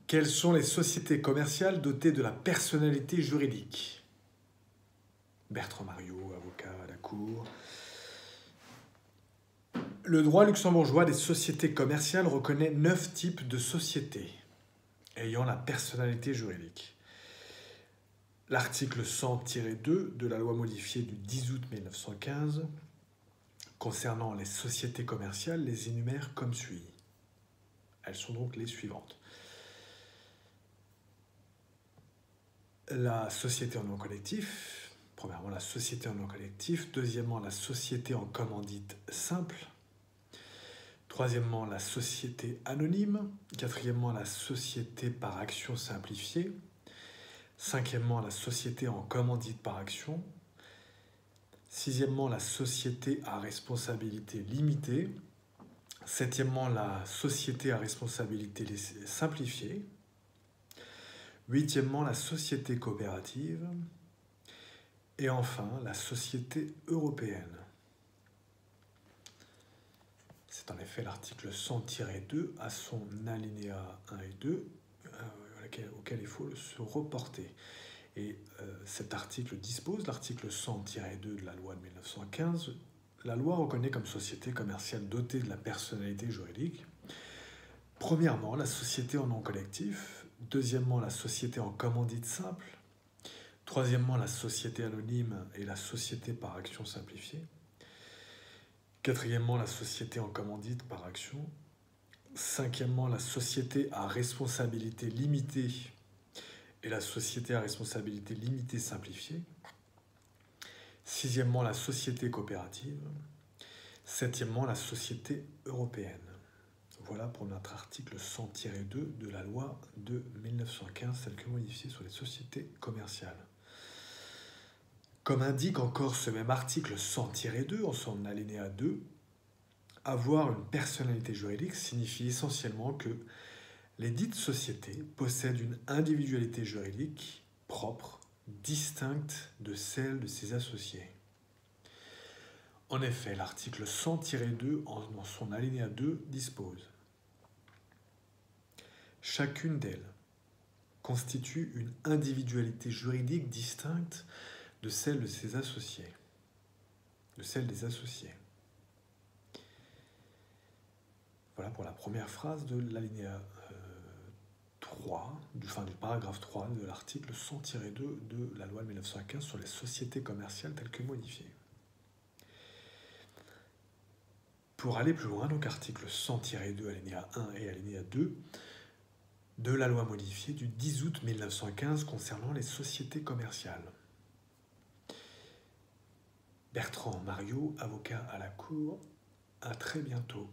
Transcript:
Quelles sont les sociétés commerciales dotées de la personnalité juridique? Bertrand Mariot, avocat à la Cour. Le droit luxembourgeois des sociétés commerciales reconnaît 9 types de sociétés ayant la personnalité juridique. L'article 100-2 de la loi modifiée du 10 août 1915 concernant les sociétés commerciales les énumère comme suit. Elles sont donc les suivantes. La société en nom collectif, premièrement la société en nom collectif, deuxièmement la société en commandite simple, troisièmement la société anonyme, quatrièmement la société par action simplifiée, cinquièmement la société en commandite par action, sixièmement la société à responsabilité limitée, septièmement la société à responsabilité simplifiée, huitièmement la société coopérative et enfin la société européenne. C'est en effet l'article 100-2 à son alinéa 1 et 2 auquel il faut se reporter. Et cet article dispose, l'article 100-2 de la loi de 1915, la loi reconnaît comme société commerciale dotée de la personnalité juridique, premièrement, la société en nom collectif, deuxièmement, la société en commandite simple, troisièmement, la société anonyme et la société par action simplifiée, quatrièmement, la société en commandite par action, cinquièmement, la société à responsabilité limitée et la société à responsabilité limitée simplifiée, sixièmement, la société coopérative, septièmement, la société européenne. Voilà pour notre article 100-2 de la loi de 1915, celle que modifiée sur les sociétés commerciales. Comme indique encore ce même article 100-2 en son alinéa 2, avoir une personnalité juridique signifie essentiellement que les dites sociétés possèdent une individualité juridique propre, distincte de celle de ses associés. En effet, l'article 100-2 en son alinéa 2 dispose: chacune d'elles constitue une individualité juridique distincte de celle de ses associés, de celle des associés. Voilà pour la première phrase de l'alinéa 3, du paragraphe 3 de l'article 100-2 de la loi de 1915 sur les sociétés commerciales telles que modifiées. Pour aller plus loin, donc article 100-2, alinéa 1 et alinéa 2 de la loi modifiée du 10 août 1915 concernant les sociétés commerciales. Bertrand Mariot, avocat à la Cour, à très bientôt.